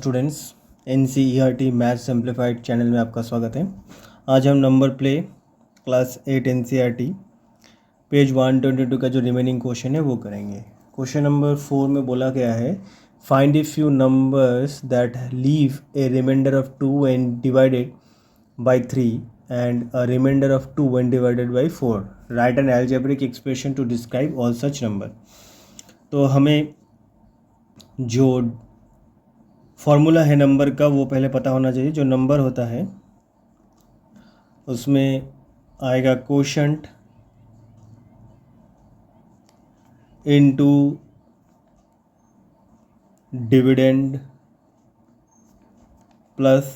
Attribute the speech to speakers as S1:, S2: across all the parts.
S1: Students, NCERT maths simplified channel में आपका स्वागत है। आज हम number play class 8 NCERT page 122 का जो रिमेनिंग क्वेश्चन है वो करेंगे। क्वेश्चन नंबर 4 में बोला गया है find a few numbers that leave a remainder of 2 when divided by 3 and a remainder of 2 when divided by 4। Write an algebraic expression to describe all such number. तो हमें जो फॉर्मूला है number का वो पहले पता होना चाहिए। जो नंबर होता है उसमें आएगा quotient into dividend plus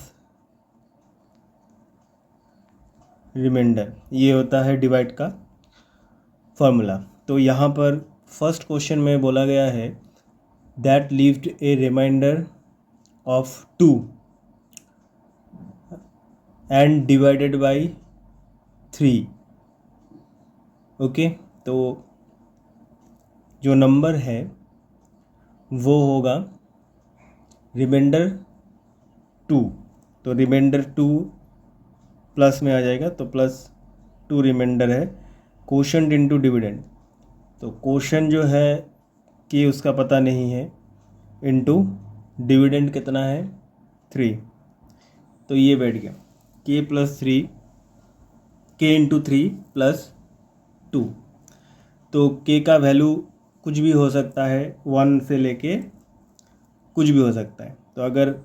S1: remainder, ये होता है डिवाइड का फॉर्मूला। तो यहाँ पर फर्स्ट क्वेश्चन में बोला गया है that leaved a remainder of 2 and divided by 3। Okay, तो जो नंबर है वो होगा रिमाइंडर 2। तो रिमाइंडर 2 प्लस में आ जाएगा, तो प्लस 2 रिमाइंडर है। कोशंट इनटू डिविडेंड, तो कोशंट जो है कि उसका पता नहीं है, इनटू डिविडेंड कितना है 3। तो ये बैठ गया k plus 3, k into 3 plus 2। तो k का वैल्यू कुछ भी हो सकता है, 1 से लेके कुछ भी हो सकता है। तो अगर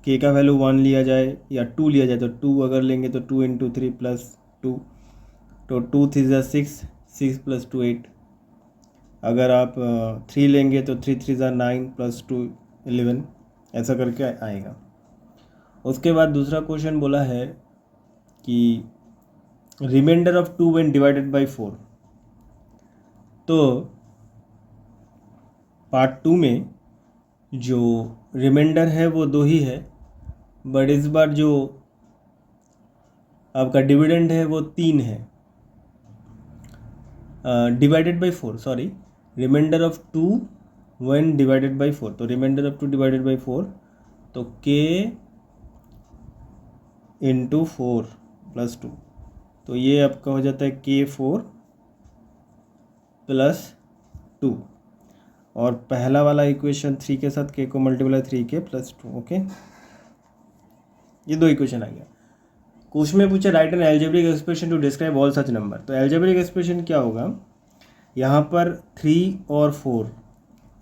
S1: k का वैल्यू 1 लिया जाए या 2 लिया जाए, तो 2 अगर लेंगे तो 2 इंटू 3 प्लस 2, तो 2 3 6, 6 प्लस 2 8। अगर आप 3 लेंगे तो 3 3 9 प्लस 2 11, ऐसा करके आएगा। उसके बाद दूसरा क्वेश्चन बोला है कि remainder of 2 when divided by 4। तो पार्ट 2 में जो रिमाइंडर है वो 2 ही है, बट इस बार जो आपका डिविडेंड है वो 3 है। Divided by 4, sorry, remainder of 2 when divided by 4। तो रिमाइंडर ऑफ 2 डिवाइडेड बाय 4, तो k इंटू 4 प्लस 2। तो ये आपका हो जाता है k4 प्लस 2, और पहला वाला इक्वेशन 3 के साथ k को मल्टीप्लाई 3k प्लस 2। ओके, ये 2 इक्वेशन आ गया। क्वेश्चन में पूछा write an algebraic expression to describe all such number. तो अलजेब्रिक एक्सप्रेशन क्या होगा, यहाँ पर 3 और 4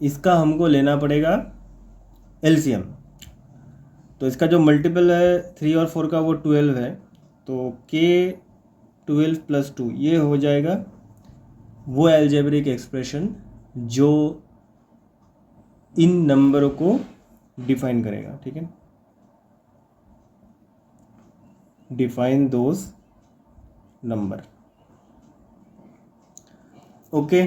S1: इसका हमको लेना पड़ेगा एलसीएम। तो इसका जो मल्टीपल है 3 और 4 का वो 12 है, तो k 12 प्लस 2 ये हो जाएगा वो अलजेब्रिक एक्सप्रेशन जो इन नंबरों को डिफाइन करेगा। ठीक है, डिफाइन दोज नंबर। ओके,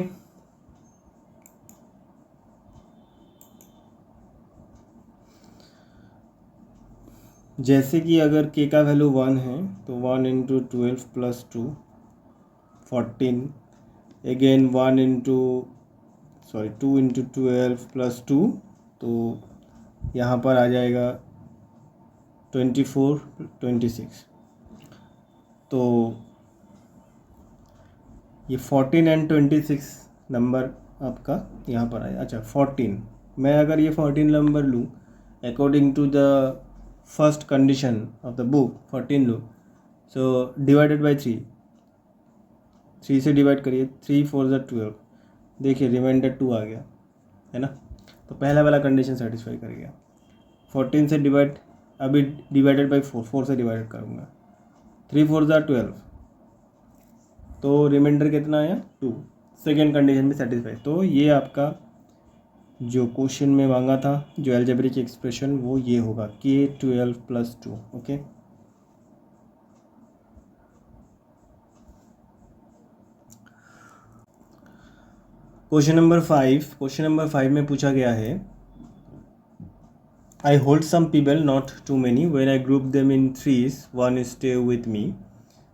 S1: जैसे कि अगर k का वैल्यू 1 है तो 1 into 12 plus 2 14, again 1 into 2 into 12 plus 2, तो यहाँ पर आ जाएगा 24 26। तो ये 14 एंड 26 नंबर आपका यहाँ पर आया। अच्छा, 14, मैं अगर ये 14 नंबर लूँ according to the first condition of the book 14 लो, सो डिवाइडेड बाय 3 से डिवाइड करिए, 3 4 12, देखिए रिमाइंडर 2 आ गया है ना। तो पहला वाला कंडीशन सेटिस्फाई कर गया। 14 से डिवाइड, अभी डिवाइडेड बाय 4 से डिवाइड करूँगा, 3 4 12, तो रिमाइंडर कितना आया 2। सेकेंड कंडीशन भी सेटिस्फाई। तो ये आपका जो क्वेश्चन में मांगा था जो अलजेब्रिक एक्सप्रेशन वो ये होगा k 12 plus 2। Okay, question number 5 में पूछा गया है I hold some people not too many when I group them in threes one stay with me.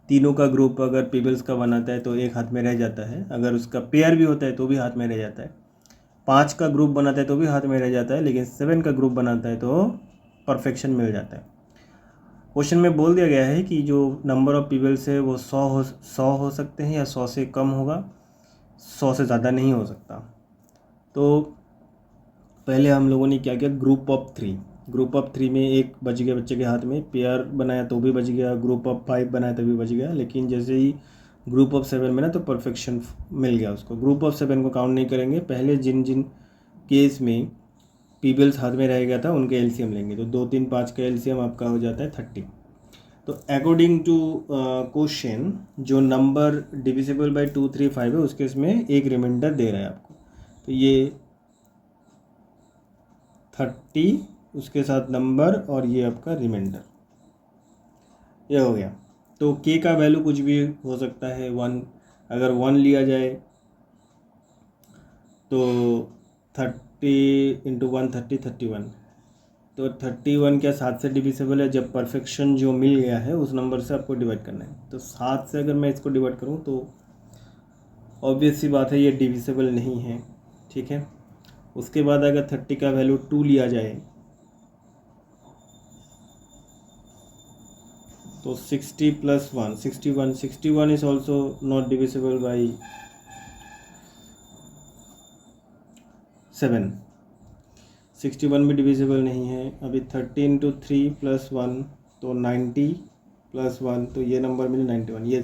S1: तीनों का ग्रुप अगर पीपल्स का बनाता है तो एक हाथ में रह जाता है, अगर उसका पेयर भी होता है तो भी हाथ में रह जाता है। 5 का ग्रुप बनाता है तो भी हाथ में रह जाता है, लेकिन 7 का ग्रुप बनाता है तो परफेक्शन मिल जाता है। क्वेश्चन में बोल दिया गया है कि जो नंबर ऑफ पीपल्स है वो 100 हो सकते हैं या 100 से कम होगा, 100 से ज़्यादा नहीं हो सकता। तो पहले हम लोगों ने क्या किया, ग्रुप ऑफ थ्री में एक बच गया बच्चे के हाथ में, पेयर बनाया तो भी बच गया, ग्रुप ऑफ 5 बनाया तो भी बच गया, लेकिन जैसे ही ग्रुप ऑफ 7 में ना तो परफेक्शन मिल गया उसको। ग्रुप ऑफ 7 को काउंट नहीं करेंगे, पहले जिन जिन केस में पीपल्स हाथ में रह गया था उनके एलसीएम लेंगे। तो 2 3 5 का एलसीएम आपका हो जाता है 30। तो अकॉर्डिंग टू क्वेश्चन जो नंबर डिविजिबल बाय 2 3 5 है उसके इसमें एक रिमाइंडर दे रहा है आपको। तो ये 30 उसके साथ नंबर और ये आपका रिमाइंडर, ये हो गया। तो के का वैल्यू कुछ भी हो सकता है, 1। अगर 1 लिया जाए तो 30 इंटू 1 30 31। तो 31 क्या 7 से डिविजिबल है? जब परफेक्शन जो मिल गया है उस नंबर से आपको डिवाइड करना है। तो 7 से अगर मैं इसको डिवाइड करूँ तो ऑब्वियस सी बात है ये डिविजिबल नहीं है, ठीक है। उसके बाद अगर 30 का वैल्यू 2 लिया जाए तो 60 plus 1 61 is also not divisible by 7। 61 भी डिविजिबल नहीं है। अभी 30 इंटू 3 प्लस 1 तो 90 प्लस 1 तो ये नंबर मिले 91। ये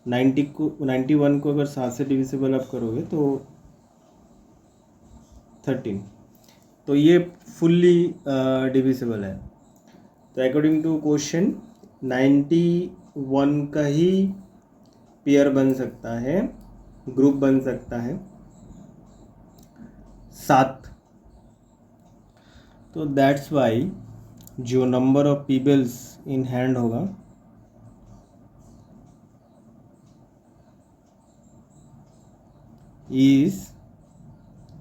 S1: 91 को अगर 7 से डिविजिबल आप करोगे तो 13, तो ये फुल्ली डिविजिबल है। तो अकॉर्डिंग टू क्वेश्चन 91 का ही पेयर बन सकता है, ग्रुप बन सकता है 7। तो दैट्स वाई जो number of peoples in hand होगा इज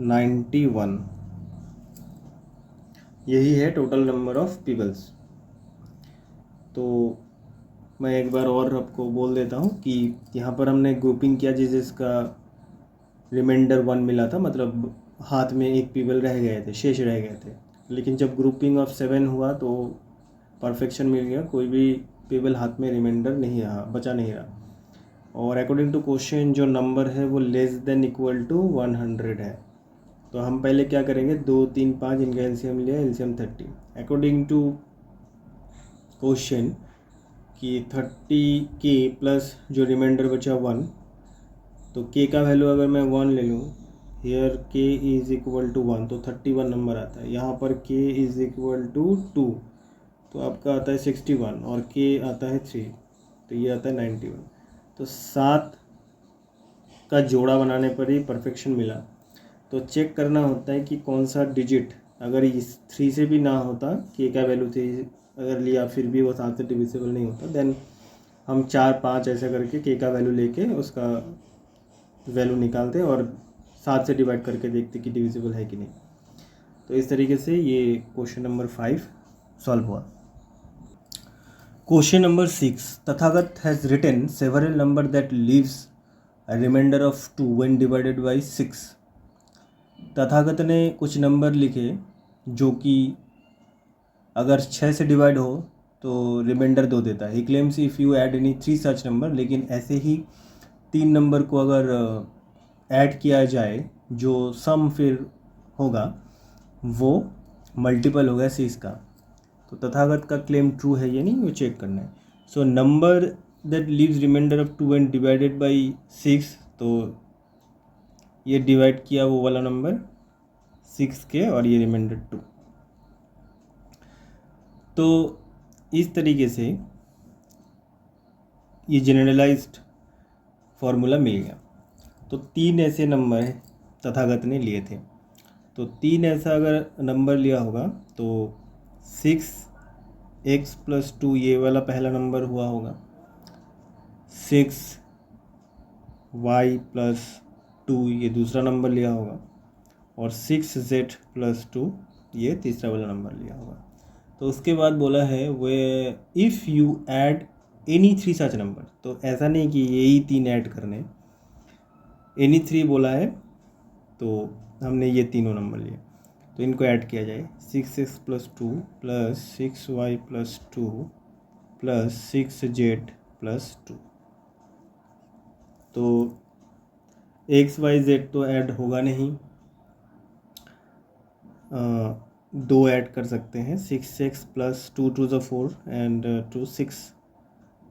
S1: 91। यही है टोटल नंबर ऑफ पीपल्स। तो मैं एक बार और आपको बोल देता हूँ कि यहाँ पर हमने ग्रुपिंग किया जिसका रिमाइंडर 1 मिला था, मतलब हाथ में एक पीपल रह गए थे, शेष रह गए थे। लेकिन जब ग्रुपिंग ऑफ 7 हुआ तो परफेक्शन मिल गया, कोई भी पीपल हाथ में रिमाइंडर नहीं रहा, बचा नहीं रहा। और अकॉर्डिंग टू क्वेश्चन जो नंबर है वो लेस देन इक्वल टू 100 है। तो हम पहले क्या करेंगे, 2 3 5 इनका एलसीएम लिया, एलसीएम 30। अकॉर्डिंग टू क्वेश्चन कि 30 के प्लस जो रिमाइंडर बचा 1, तो के का वैल्यू अगर मैं 1 ले लूँ, हेयर के इज़ इक्वल टू 1 तो 31 नंबर आता है। यहाँ पर के इज़ इक्वल टू 2 तो आपका आता है 61 और के आता है 3 तो ये आता है 91। तो 7 का जोड़ा बनाने पर ही परफेक्शन मिला। तो चेक करना होता है कि कौन सा डिजिट, अगर इस 3 से भी ना होता, के का वैल्यू 3 अगर लिया फिर भी वो 7 से डिविजिबल नहीं होता, देन हम 4 5 ऐसा करके के का वैल्यू लेके उसका वैल्यू निकालते और 7 से डिवाइड करके देखते कि डिविजिबल है कि नहीं। तो इस तरीके से ये क्वेश्चन नंबर 5 सॉल्व हुआ। Question number 6, Tathagat has written several number that leaves a remainder of 2 when divided by 6। Tathagat ने कुछ नंबर लिखे जो कि अगर 6 से डिवाइड हो तो रिमाइंडर 2 देता है। ही claims if you add any 3 such number, लेकिन ऐसे ही 3 नंबर को अगर ऐड किया जाए जो सम फिर होगा वो मल्टीपल होगा 6 का। तो तथागत का क्लेम ट्रू है या नहीं वो चेक करना है। So number that leaves remainder of 2 and divided by 6, तो ये डिवाइड किया वो वाला नंबर 6 के और ये रिमाइंडर 2। तो इस तरीके से ये जनरलाइज्ड फार्मूला मिल गया। तो 3 ऐसे नंबर तथागत ने लिए थे। तो 3 ऐसा अगर नंबर लिया होगा तो 6x + 2 ये वाला पहला नंबर हुआ होगा, 6y + 2 ये दूसरा नंबर लिया होगा और 6z + 2 ये तीसरा वाला नंबर लिया होगा। तो उसके बाद बोला है way if you add any 3 such number, तो ऐसा नहीं कि यही 3 ऐड करने, एनी 3 बोला है तो हमने ये तीनों नंबर लिए। तो इनको ऐड किया जाए 6x plus 2 plus 6y plus 2 plus 6z plus 2। तो XYZ तो ऐड होगा नहीं, दो ऐड कर सकते हैं 6x plus 2 to the 4 and 2 6,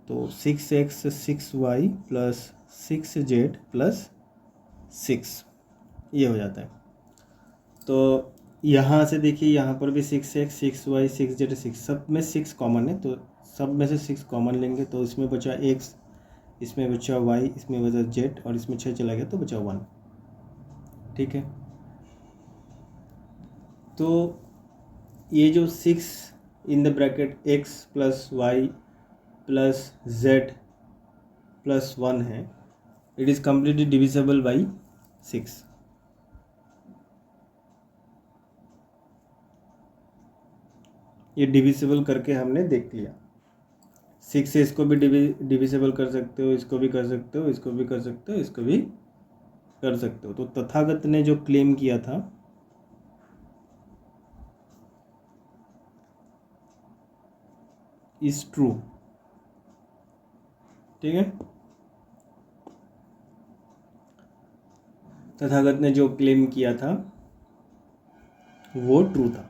S1: तो 6x 6y plus 6z plus 6 ये हो जाता है। तो यहाँ से देखिए, यहाँ पर भी 6x 6y 6z 6, सब में 6 कॉमन है, तो सब में से 6 कॉमन लेंगे, तो इसमें बचा x, इसमें बचा y, इसमें बचा z और इसमें 6 चला गया तो बचा 1। ठीक है, तो ये जो 6 in the bracket x plus y plus z plus 1 है, it is completely divisible by 6। ये डिविजिबल करके हमने देख लिया। 6 से इसको भी डिविजिबल कर सकते हो, इसको भी कर सकते हो, इसको भी कर सकते हो, इसको भी कर सकते हो। तो तथागत ने जो क्लेम किया था इज ट्रू। ठीक है, तथागत ने जो क्लेम किया था वो ट्रू था।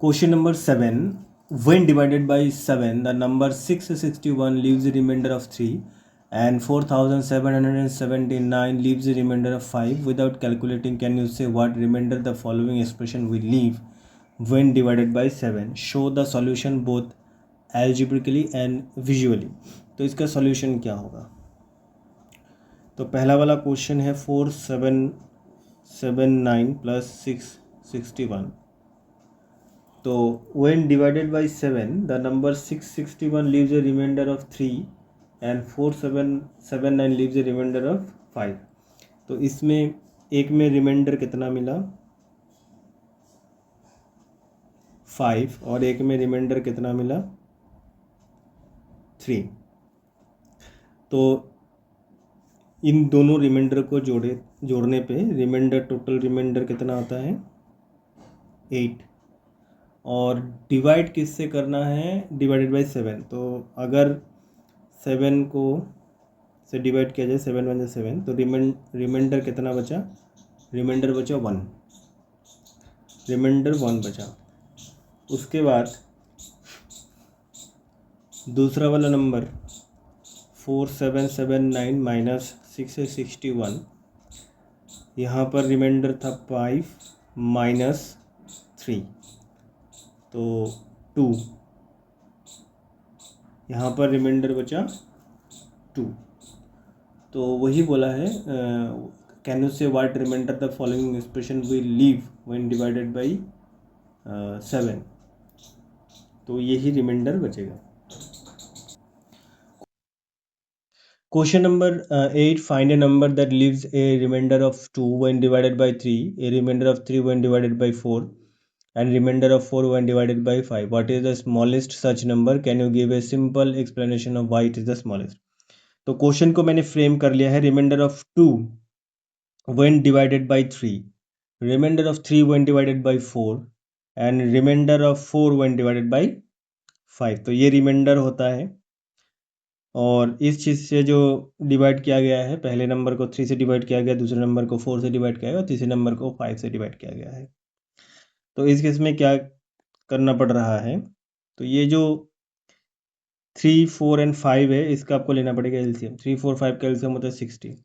S1: Question number 7, when divided by 7 the number 661 leaves a remainder of 3 and 4779 leaves a remainder of 5 without calculating, can you say what remainder the following expression will leave when divided by 7? Show the solution both algebraically and visually। तो इसका solution क्या होगा? तो पहला वाला question है 4779 plus 661। तो when divided by 7 the number 661 leaves a remainder of 3 and 4779 leaves a remainder of 5। तो इसमें एक में रिमाइंडर कितना मिला 5 और एक में रिमाइंडर कितना मिला 3। तो इन दोनों रिमाइंडर को जोड़ने पे रिमाइंडर, टोटल रिमाइंडर कितना आता है 8। और डिवाइड किससे करना है, डिवाइडेड बाई 7। तो अगर 7 को से डिवाइड किया जाए 7 1 7, तो रिमाइंडर कितना बचा, रिमाइंडर बचा 1, रिमाइंडर 1 बचा। उसके बाद दूसरा वाला नंबर 4779 माइनस 661, यहाँ पर रिमाइंडर था 5 माइनस 3, तो 2, यहाँ पर रिमाइंडर बचा 2। तो वही बोला है, can you say what remainder the following expression will leave when divided by 7। तो यही रिमाइंडर बचेगा। Question number 8, find a number that leaves a remainder of 2 when divided by 3, a remainder of 3 when divided by 4 and remainder of 4 when divided by 5. What is the smallest such number? Can you give a simple explanation of why it is the smallest? तो question को मैंने frame कर लिया है, reminder of 2 when divided by 3, remainder of 3 when divided by 4 and remainder of 4 when divided by 5। तो ये reminder होता है और इस चीज़ से जो डिवाइड किया गया है, पहले नंबर को 3 से डिवाइड किया गया, दूसरे नंबर को 4 से डिवाइड किया गया और तीसरे नंबर को 5 से डिवाइड किया गया है। तो इस केस में क्या करना पड़ रहा है, तो ये जो 3 4 एंड 5 है इसका आपको लेना पड़ेगा एलसीएम। 3 4 5 का एलसीएम होता है 60।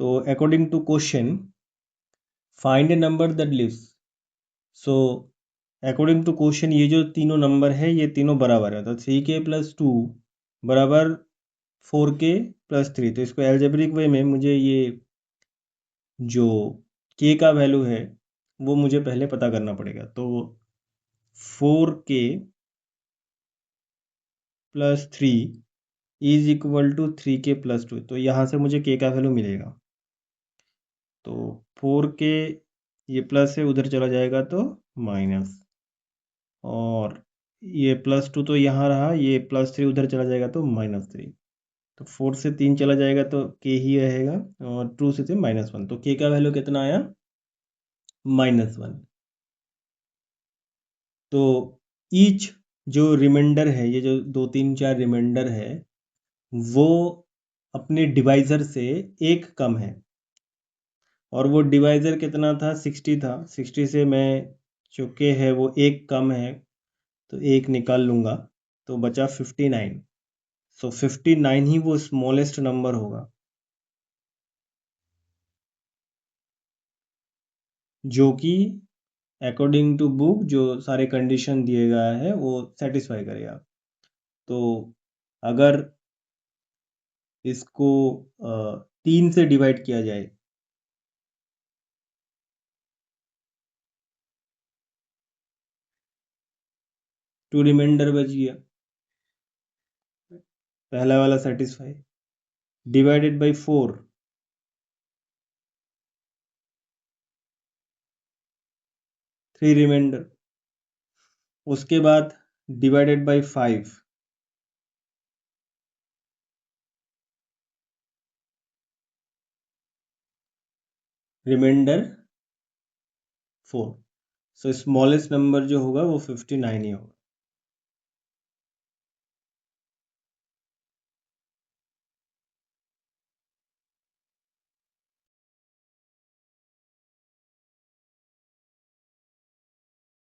S1: तो according to question find a number that leaves, so according to question ये जो तीनों नंबर है ये तीनों बराबर है, तो 3k प्लस 2 बराबर 4k प्लस 3। तो इसको एल्जेब्रिक वे में मुझे ये जो k का वैल्यू है वो मुझे पहले पता करना पड़ेगा। तो 4k plus 3 is equal to 3k plus 2। तो यहाँ से मुझे k का वैल्यू मिलेगा, तो 4k ये प्लस है उधर चला जाएगा तो माइनस, और ये प्लस 2 तो यहाँ रहा, ये प्लस 3 उधर चला जाएगा तो माइनस 3। तो 4 से 3 चला जाएगा तो के ही रहेगा, और 2 से -1, तो के का वैल्यू कितना आया, -1। तो ईच जो रिमाइंडर है, ये जो 2 3 4 रिमाइंडर है, वो अपने डिवाइज़र से एक कम है, और वो डिवाइज़र कितना था, 60 था। 60 से मैं जो के है वो एक कम है, तो एक निकाल लूँगा, तो बचा 59। सो 59 ही वो स्मॉलेस्ट नंबर होगा जो कि अकॉर्डिंग टू बुक जो सारे कंडीशन दिए गया है वो सेटिस्फाई करेगा। तो अगर इसको 3 से डिवाइड किया जाए, टू रिमाइंडर बच गया, पहला वाला सेटिस्फाई, डिवाइडेड बाई 4, 3 रिमाइंडर, उसके बाद divided by 5, remainder 4। So smallest number जो होगा वो 59 ही होगा।